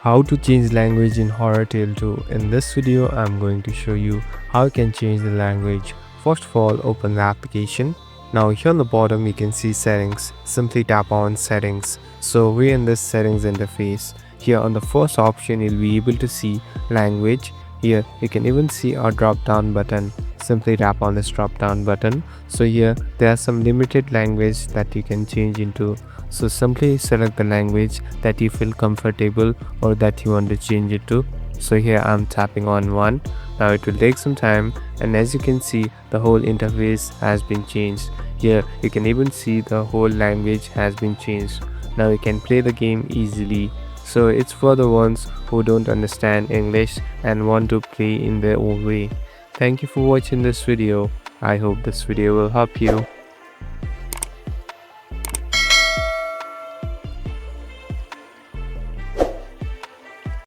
How to change language in Horror Tale 2. In this video, I'm going to show you how you can change the language. First of all, open the application. Now here on the bottom, you can see settings. Simply tap on settings. So we're in this settings interface. Here on the first option, you'll be able to see language. Here you can even see our drop down button. Simply tap on this drop down button. So here there are some limited language that you can change into. So simply select the language that you feel comfortable or that you want to change it to. So here I'm tapping on one. Now it will take some time, and as you can see, the whole interface has been changed. Here you can even see the whole language has been changed. Now you can play the game easily. So it's for the ones who don't understand English and want to play in their own way. Thank you for watching this video. I hope this video will help you.